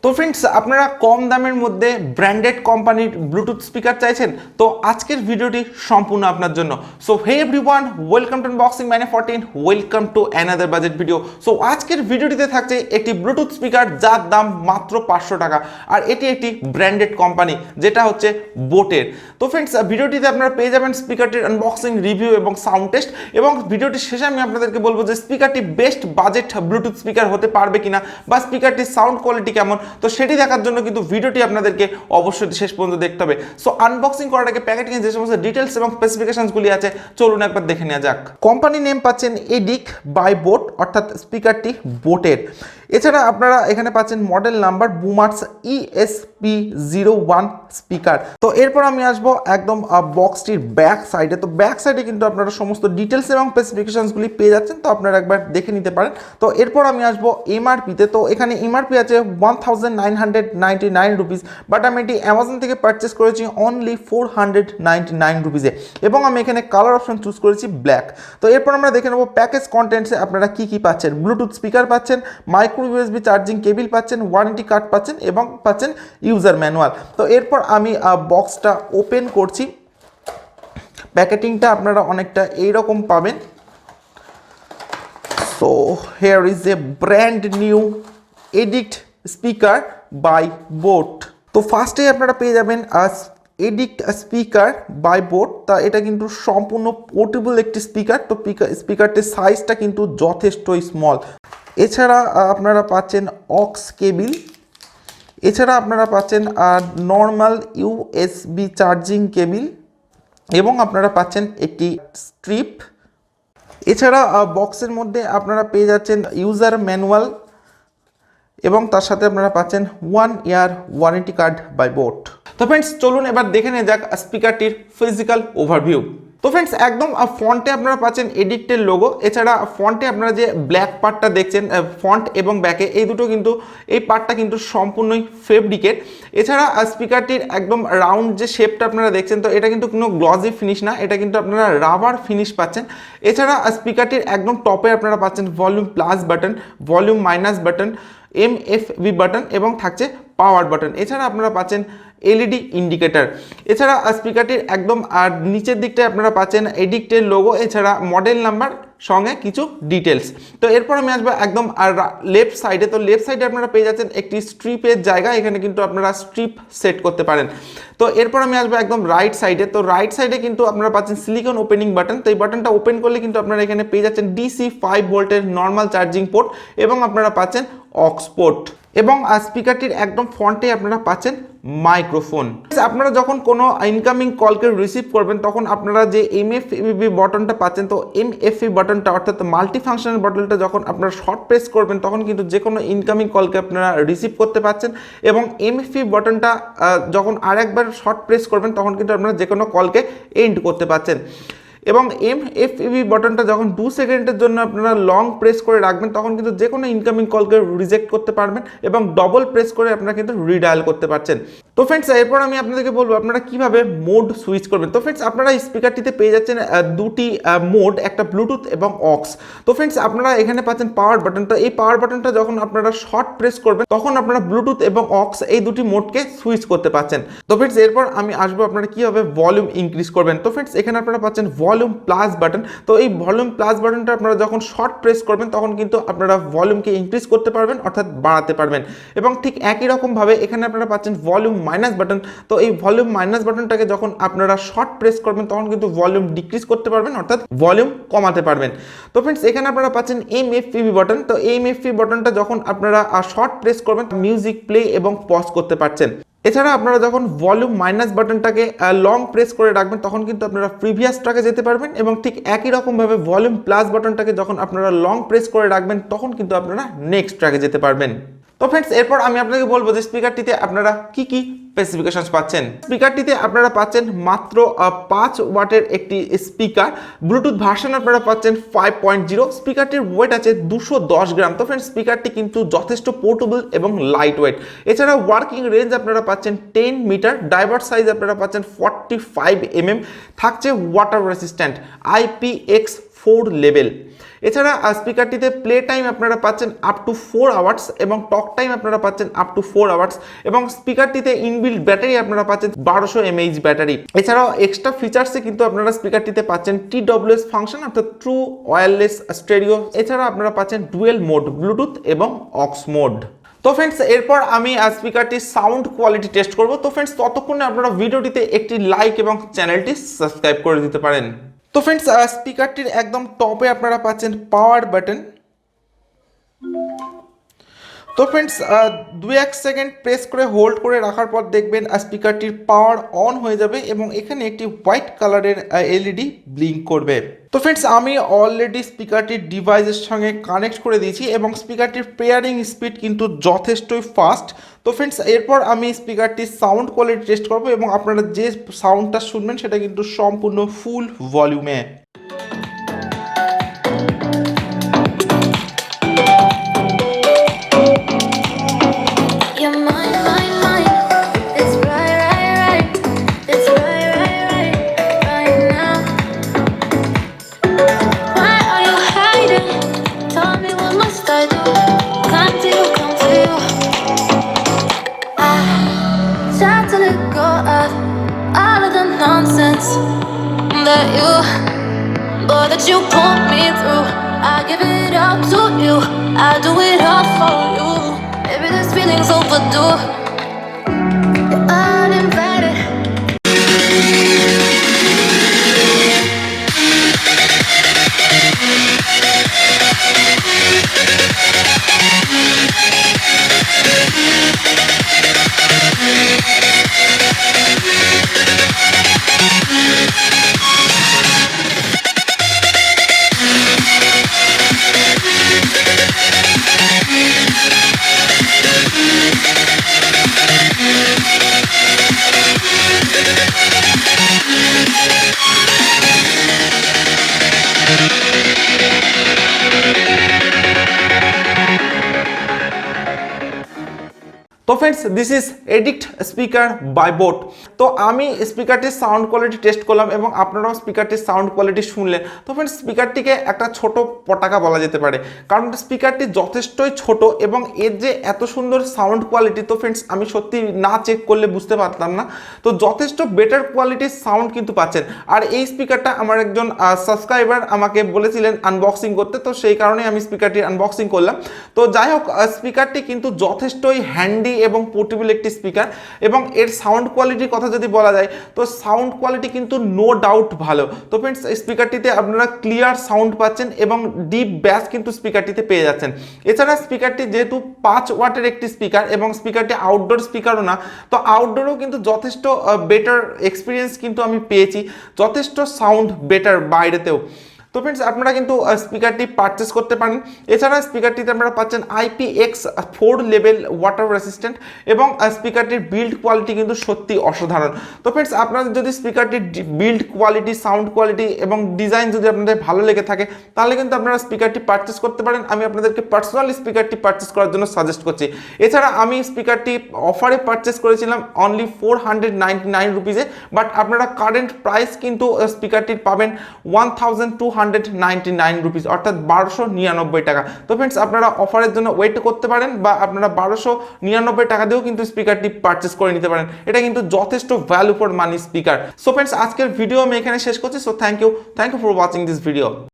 তো ফ্রেন্ডস, আপনারা কম দামের মধ্যে ব্র্যান্ডেড কোম্পানির ব্লুটুথ স্পিকার চাইছেন, তো আজকের ভিডিওটি সম্পূর্ণ আপনার জন্য। So hey everyone, welcome to unboxing ম্যানে 14, welcome to another budget video. So আজকের ভিডিওটিতে থাকছে একটি ব্লুটুথ স্পিকার যার দাম মাত্র 500 টাকা, আর এটি একটি ব্র্যান্ডেড কোম্পানি যেটা হচ্ছে বোটের। তো ফ্রেন্ডস, ভিডিওটিতে আপনারা পেয়ে যাবেন স্পিকারটির আনবক্সিং, রিভিউ এবং সাউন্ড টেস্ট, এবং ভিডিওটির শেষে আমি আপনাদেরকে বলবো যে স্পিকারটি বেস্ট বাজেট ব্লুটুথ স্পিকার হতে পারবে কিনা, বা স্পিকারটির সাউন্ড কোয়ালিটি কেমন। তো সেটি দেখার জন্য কিন্তু ভিডিওটি আপনাদেরকে অবশ্যই শেষ পর্যন্ত দেখতে হবে। সো আনবক্সিং করার আগে প্যাকেটিং যে সমস্ত ডিটেলস এবং স্পেসিফিকেশনসগুলি আছে চলুন একবার দেখে নেওয়া যাক। কোম্পানি নেম পাচ্ছেন এডিক বাই বোট, অর্থাৎ স্পিকারটি বোটের। এছাড়া আপনারা এখানে পাচ্ছেন model number boomers ESP01 speaker. তো এরপর আমি আসবো একদম বক্সটির ব্যাক সাইডে। তো ব্যাক সাইডে কিন্তু আপনারা সমস্ত ডিটেলস এবং স্পেসিফিকেশনসগুলি পেয়ে যাচ্ছেন, তো আপনারা একবার দেখে নিতে পারেন। তো এরপর আমি আসবো এমআরপিতে। তো এখানে এমআরপি আছে 1999 রুপিস, বাট আমি এটি অ্যামাজন থেকে পারচেস করেছি অনলি 499 রুপিসে, এবং আমি এখানে কালার অপশন চুজ করেছি ব্ল্যাক। তো এরপর আমরা দেখে নেবো প্যাকেজ কন্টেন্টসে আপনারা কি কি পাচ্ছেন। ব্লুটুথ স্পিকার পাচ্ছেন, মাইক্রো USB চার্জিং কেবিল পাচ্ছেন, ওয়ারেন্টি কার্ড পাচ্ছেন, এবং পাচ্ছেন ইউজার ম্যানুয়াল। তো এরপর আমি বক্সটা ওপেন করছি। প্যাকেটিংটা আপনারা অনেকটা এইরকম পাবেন। So here is a brand new edict speaker by boAt. তো ফার্স্টেই আপনারা পেয়ে যাবেন এডিক্ট স্পিকার বাই বোট। তা এটা কিন্তু সম্পূর্ণ পোর্টেবল একটি স্পিকার। তো স্পিকারটির সাইজটা কিন্তু যথেষ্টই স্মল। এছাড়া আপনারা পাচ্ছেন অক্স কেবিল, এছাড়া আপনারা পাচ্ছেন নর্মাল USB চার্জিং কেবিল, এবং আপনারা পাচ্ছেন একটি স্ট্রিপ। এছাড়া বক্সের মধ্যে আপনারা পেয়ে যাচ্ছেন ইউজার ম্যানুয়াল, এবং তার সাথে আপনারা পাচ্ছেন 1 year warranty card by boAt. তো ফ্রেন্ডস, চলুন এবার দেখে নেওয়া যাক স্পিকারটির ফিজিক্যাল ওভারভিউ। তো ফ্রেন্ডস, একদম ফন্টে আপনারা পাচ্ছেন এডিক্টের লোগো। এছাড়া ফন্টে আপনারা যে ব্ল্যাক পার্টটা দেখছেন, ফন্ট এবং ব্যাকে এই দুটো কিন্তু, এই পার্টটা কিন্তু সম্পূর্ণই ফেব্রিকের। এছাড়া স্পিকারটির একদম রাউন্ড যে শেপটা আপনারা দেখছেন, তো এটা কিন্তু কোনো গ্লসি ফিনিশ না, এটা কিন্তু আপনারা রাবার ফিনিশ পাচ্ছেন। এছাড়া স্পিকারটির একদম টপে আপনারা পাচ্ছেন volume plus button, volume minus button, MFV button, এবং থাকছে পাওয়ার বাটন। এছাড়া আপনারা পাচ্ছেন LED ইন্ডিকেটার। এছাড়া স্পিকারটির একদম নিচের দিকটায় আপনারা পাচ্ছেন এডিক্টের লোগো, এছাড়া মডেল নাম্বার সঙ্গে কিছু ডিটেলস। তো এরপর আমি আসবো একদম লেফট সাইডে। তো লেফট সাইডে আপনারা পেয়ে যাচ্ছেন একটি স্ট্রিপের জায়গা, এখানে কিন্তু আপনারা স্ট্রিপ সেট করতে পারেন। তো এরপর আমি আসবো একদম রাইট সাইডে। তো রাইট সাইডে কিন্তু আপনারা পাচ্ছেন সিলিকন ওপেনিং বাটন। তো এই বাটনটা ওপেন করলে কিন্তু আপনারা এখানে পেয়ে যাচ্ছেন DC 5 ভোল্টের নর্মাল চার্জিং পোর্ট, এবং আপনারা পাচ্ছেন অক্স পোর্ট, এবং স্পিকারটির একদম ফ্রন্টে আপনারা পাচ্ছেন মাইক্রোফোন। আপনারা যখন কোনো ইনকামিং কলকে রিসিভ করবেন, তখন আপনারা যে MFV বাটনটা পাচ্ছেন, তো MFV বাটনটা অর্থাৎ মাল্টি ফাংশনাল বাটনটা যখন আপনারা শর্ট প্রেস করবেন, তখন কিন্তু যে কোনো ইনকামিং কলকে আপনারা রিসিভ করতে পারছেন, এবং MFV বাটনটা যখন আরেকবার শর্ট প্রেস করবেন, তখন কিন্তু আপনারা যে কোনো কলকে এন্ড করতে পারছেন। এবং MFV বাটনটা যখন 2 সেকেন্ডের জন্য আপনারা লং প্রেস করে রাখবেন, তখন কিন্তু যে কোনো ইনকামিং কলকে রিজেক্ট করতে পারবেন, এবং ডবল প্রেস করে আপনারা কিন্তু রিডায়াল করতে পারছেন। তো ফ্রেন্ডস, এরপর আমি আপনাদেরকে বলবো আপনারা কিভাবে মোড সুইচ করবেন। তো ফ্রেন্ডস, আপনারা এই স্পিকারটিতে পেয়ে যাচ্ছেন দুটি মোড, একটা ব্লুটুথ এবং অক্স। তো ফ্রেন্ডস, আপনারা এখানে পাচ্ছেন পাওয়ার বাটন। তো এই পাওয়ার বাটনটা যখন আপনারা শর্ট প্রেস করবেন, তখন আপনারা ব্লুটুথ এবং অক্স এই দুটি মোডকে সুইচ করতে পারছেন। তো ফ্রেন্ডস, এরপর আমি আসবো আপনারা কিভাবে ভলিউম ইনক্রিজ করবেন। তো ফ্রেন্ডস, এখানে আপনারা পাচ্ছেন ভলিউম প্লাস বাটন। তো এই ভলিউম প্লাস বাটনটা আপনারা যখন শর্ট প্রেস করবেন, তখন কিন্তু আপনারা ভলিউমকে ইনক্রিজ করতে পারবেন, অর্থাৎ বাড়াতে পারবেন। এবং ঠিক একই রকমভাবে এখানে আপনারা পাচ্ছেন ভলিউম মাইনাস বাটন। তো এই ভলিউম মাইনাস বাটনটাকে যখন আপনারা শর্ট প্রেস করবেন, তখন কিন্তু ভলিউম ডিক্রিজ করতে পারবেন, অর্থাৎ ভলিউম কমাতে পারবেন। তো ফ্রেন্ডস, এখানে আপনারা পাচ্ছেন MFV বাটন। তো MFV বাটনটা যখন আপনারা শর্ট প্রেস করবেন, মিউজিক প্লে এবং পজ করতে পারছেন। এছাড়া আপনারা যখন ভলিউম মাইনাস বাটনটাকে লং প্রেস করে রাখবেন, তখন কিন্তু আপনারা প্রিভিয়াস ট্র্যাকে যেতে পারবেন, এবং ঠিক একই রকমভাবে ভলিউম প্লাস বাটনটাকে যখন আপনারা লং প্রেস করে রাখবেন, তখন কিন্তু আপনারা নেক্সট ট্র্যাকে যেতে পারবেন। তো ফ্রেন্ডস, এরপর আমি আপনাকে বলবো যে স্পিকারটিতে আপনারা কি কি স্পেসিফিকেশনস পাচ্ছেন। স্পিকারটিতে আপনারা পাচ্ছেন মাত্র 5 ওয়াটের একটি স্পিকার। ব্লুটুথ ভার্সন আপনারা পাচ্ছেন 5.0। স্পিকারটির ওয়েট আছে 210 গ্রাম। তো ফ্রেন্ডস, স্পিকারটি কিন্তু যথেষ্ট পোর্টেবল এবং লাইট ওয়েট। এছাড়া ওয়ার্কিং রেঞ্জ আপনারা পাচ্ছেন 10 মিটার। ডাইভার্স সাইজ আপনারা পাচ্ছেন 45 mm। থাকছে ওয়াটার রেসিস্ট্যান্ট IPX 4 লেভেল। এছাড়া স্পিকারটিতে প্লে টাইম আপনারা পাচ্ছেন আপ টু 4 আওয়ার্স এবং টক টাইম আপনারা পাচ্ছেন আপ টু 4 আওয়ার্স এবং স্পিকারটিতে ইনবিল্ট ব্যাটারি আপনারা পাচ্ছেন 1200 mAh ব্যাটারি। এছাড়াও এক্সট্রা ফিচার্সে কিন্তু আপনারা স্পিকারটিতে পাচ্ছেন TWS ফাংশন অর্থাৎ ট্রু ওয়্যারলেস স্টেরিও। এছাড়া আপনারা পাচ্ছেন ডুয়েল মোড ব্লুটুথ এবং অক্স মোড। তো ফ্রেন্ডস এরপর আমি স্পিকারটির সাউন্ড কোয়ালিটি টেস্ট করব। তো ফ্রেন্ডস ততক্ষণে আপনারা ভিডিওটিতে একটি লাইক এবং চ্যানেলটি সাবস্ক্রাইব করে দিতে পারেন। তো ফ্রেন্ডস স্পিকারটির একদম টপে আপনারা পাচ্ছেন পাওয়ার বাটন। তো ফ্রেন্ডস 2-1 সেকেন্ড প্রেস করে হোল্ড করে রাখার পর দেখবেন স্পিকারটির পাওয়ার অন হয়ে যাবে এবং এখানে একটি হোয়াইট কালারের এলইডি ব্লিঙ্ক করবে। তো ফ্রেন্ডস আমি অলরেডি স্পিকারটির ডিভাইসের সঙ্গে কানেক্ট করে দিয়েছি এবং স্পিকারটির পেয়ারিং স্পিড কিন্তু যথেষ্টই ফাস্ট। তো ফ্রেন্ডস এরপর আমি স্পিকারটির সাউন্ড কোয়ালিটি টেস্ট করব এবং আপনারা যে সাউন্ডটা শুনবেন সেটা কিন্তু সম্পূর্ণ ফুল ভলিউমে। That you put me through, I give it up to you, I do it all for you. Maybe this feeling's overdue. You're uninvited. তো friends this is edict speaker by boAt. তো আমি স্পিকারটির সাউন্ড কোয়ালিটি টেস্ট করলাম এবং আপনারাও স্পিকারটির sound quality শুনলেন। তো friends স্পিকারটিকে একটা ছোট পটাকা বলা যেতে পারে, কারণ স্পিকারটি যথেষ্টই ছোট এবং এর যে এত সুন্দর সাউন্ড কোয়ালিটি, তো ফ্রেন্ডস আমি সত্যি না চেক করলে বুঝতে পারতাম না। তো যথেষ্ট বেটার কোয়ালিটির সাউন্ড কিন্তু পাচ্ছেন। আর এই স্পিকারটা আমার একজন সাবস্ক্রাইবার আমাকে বলেছিলেন আনবক্সিং করতে, তো সেই কারণে আমি স্পিকারটির আনবক্সিং করলাম। তো যাই হোক, স্পিকারটি কিন্তু যথেষ্টই হ্যান্ডি এবং পোর্টেবল একটি স্পিকার এবং এর সাউন্ড কোয়ালিটির কথা যদি বলা যায় তো সাউন্ড কোয়ালিটি কিন্তু নো ডাউট ভালো। তো ফ্রেন্ডস স্পিকারটিতে আপনারা ক্লিয়ার সাউন্ড পাচ্ছেন এবং ডিপ ব্যাস কিন্তু স্পিকারটিতে পেয়ে যাচ্ছেন। এছাড়া স্পিকারটি যেহেতু 5 ওয়াটের একটি স্পিকার এবং স্পিকারটি আউটডোর স্পিকারও না, তো আউটডোরেও কিন্তু যথেষ্ট বেটার এক্সপিরিয়েন্স কিন্তু আমি পেয়েছি, যথেষ্ট সাউন্ড বেটার বাইরেতেও। তো ফ্রেন্ডস আপনারা কিন্তু স্পিকারটি পারচেস করতে পারেন। এছাড়া স্পিকারটিতে আপনারা পাচ্ছেন IPX4 লেভেল ওয়াটার রেসিস্ট্যান্ট এবং স্পিকারটির বিল্ড কোয়ালিটি কিন্তু সত্যি অসাধারণ। তো ফ্রেন্ডস আপনাদের যদি স্পিকারটির বিল্ড কোয়ালিটি, সাউন্ড কোয়ালিটি এবং ডিজাইন যদি আপনাদের ভালো লেগে থাকে তাহলে কিন্তু আপনারা স্পিকারটি পারচেস করতে পারেন। আমি আপনাদেরকে পার্সোনালি স্পিকারটি পারচেস করার জন্য সাজেস্ট করছি। এছাড়া আমি স্পিকারটি অফারে পারচেস করেছিলাম অনলি 499 রুপিজে, বাট আপনারা কারেন্ট প্রাইস কিন্তু স্পিকারটির পাবেন 1299 রুপিস অর্থাৎ 1299 টাকা। তো ফ্রেন্ডস আপনারা অফারের জন্য ওয়েট করতে পারেন বা আপনারা 1299 টাকা দিয়েও কিন্তু স্পিকারটি পারচেস করে নিতে পারেন। এটা কিন্তু যথেষ্ট value for money speaker. So friends আজকের ভিডিও আমি এখানে শেষ করছি। So thank you for watching this video.